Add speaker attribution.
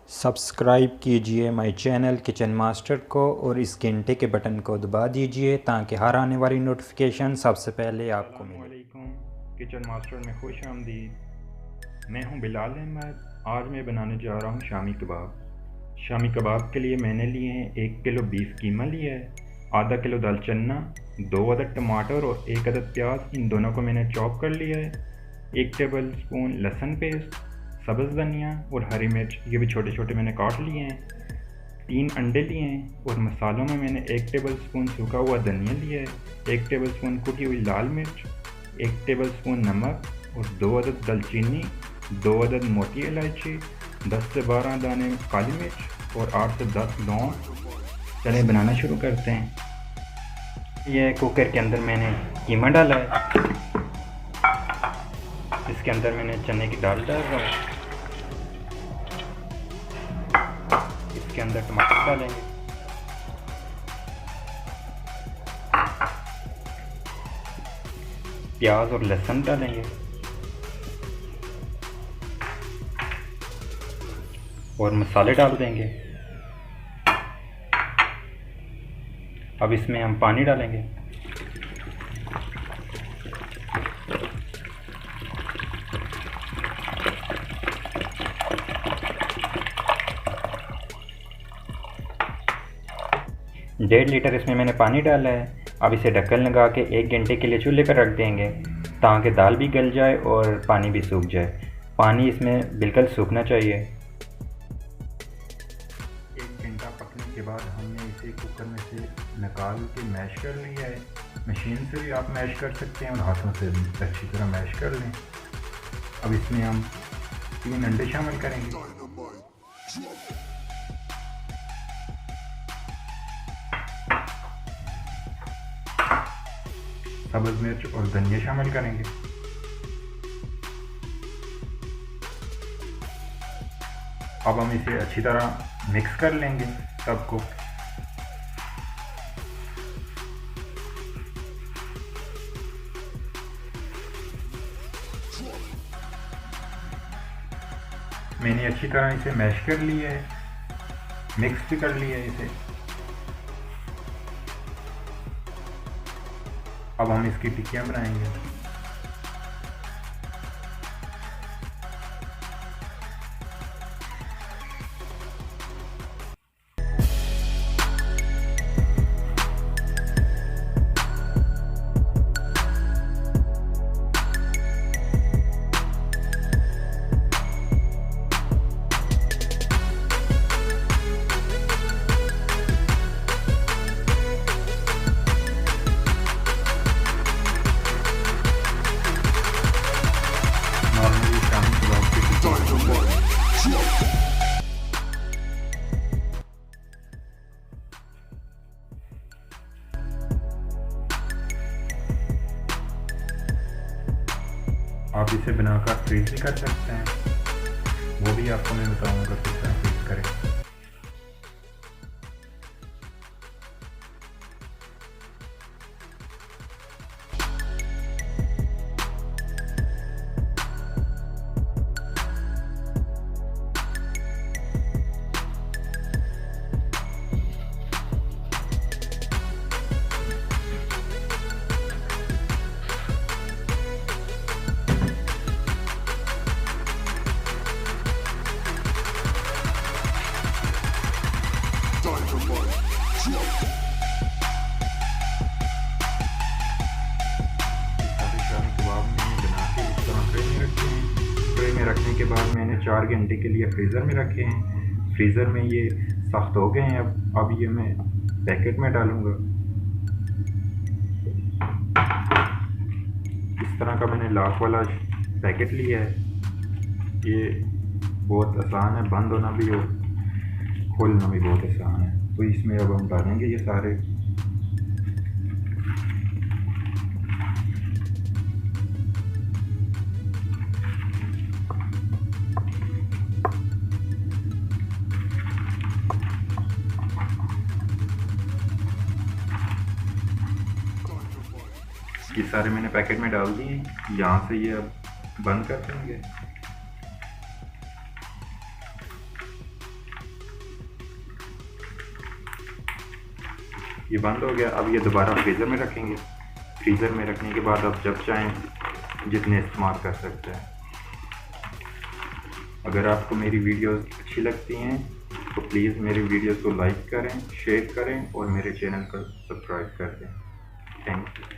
Speaker 1: Subscribe कीजिए my channel kitchen master को और इस घंटे के बटन को दबा दीजिए ताकि हर आने वाली नोटिफिकेशन सबसे पहले आपको मिले।
Speaker 2: अस्सलामुअलैकुम, किचन मास्टर में खुश आमदीद। मैं हूं बिलाल अहमद। आज मैं बनाने जा रहा हूं शामी कबाब। शामी कबाब के लिए मैंने लिए हैं 1 किलो बीफ कीमा लिया है, आधा किलो दाल चन्ना, 2 अदद टमाटर और 1 अदद प्याज। इन दोनों को मैंने चॉप कर लिया है। 1 टेबल स्पून लहसुन पेस्ट, सब्ज़ धनिया और हरी मिर्च, ये भी छोटे छोटे मैंने काट लिए हैं। 3 अंडे लिए हैं और मसालों में मैंने 1 टेबल स्पून सूखा हुआ धनिया लिया है, 1 टेबल स्पून कुटी हुई लाल मिर्च, 1 टेबल स्पून नमक और 2 अदद दालचीनी, 2 अदद मोटी इलायची, 10 से 12 दाने काली मिर्च और 8 से 10 लौंग। चलिए बनाना शुरू करते हैं। यह कुकर के अंदर मैंने कीमा डाला है, इसके अंदर मैंने चने की दाल डाल रहा हूँ, इसके अंदर टमाटर डालेंगे, प्याज और लहसुन डालेंगे और मसाले डाल देंगे। अब इसमें हम पानी डालेंगे। डेढ़ लीटर इसमें मैंने पानी डाला है। अब इसे ढक्कन लगा के 1 घंटे के लिए चूल्हे पर रख देंगे ताकि दाल भी गल जाए और पानी भी सूख जाए। पानी इसमें बिल्कुल सूखना चाहिए। 1 घंटा पकने के बाद हमने इसे कुकर में से निकाल के मैश कर लिया है। मशीन से भी आप मैश कर सकते हैं और हाथों से भी अच्छी तरह मैश कर लें। अब इसमें हम 3 अंडे शामिल करेंगे, सब्ज़ मिर्च और धनिया शामिल करेंगे। अब हम इसे अच्छी तरह मिक्स कर लेंगे सबको। मैंने अच्छी तरह इसे मैश कर लिया है, मिक्स भी कर लिया है इसे। अब हम इसकी टिक्कियाँ बनाएंगे। नॉर्मली शामी कबाब की आप इसे बनाकर फ्रीज भी कर सकते हैं, वो भी आपको मैं बताऊंगा किस तरह फ्रीज करें। ट्रे में रखने के बाद मैंने 4 घंटे के लिए फ्रीज़र में रखे हैं। फ्रीज़र में ये सख्त हो गए हैं। अब ये मैं पैकेट में डालूँगा। इस तरह का मैंने लॉक वाला पैकेट लिया है। ये बहुत आसान है, बंद होना भी और खोलना भी बहुत आसान है। तो इसमें अब हम डालेंगे ये सारे। ये सारे मैंने पैकेट में डाल दिए। यहाँ से ये अब बंद कर देंगे। ये बंद हो गया। अब ये दोबारा फ्रीज़र में रखेंगे। फ्रीज़र में रखने के बाद आप जब चाहें जितने इस्तेमाल कर सकते हैं। अगर आपको मेरी वीडियोस अच्छी लगती हैं तो प्लीज़ मेरी वीडियोस को लाइक करें, शेयर करें और मेरे चैनल को सब्सक्राइब कर दें। Thank you.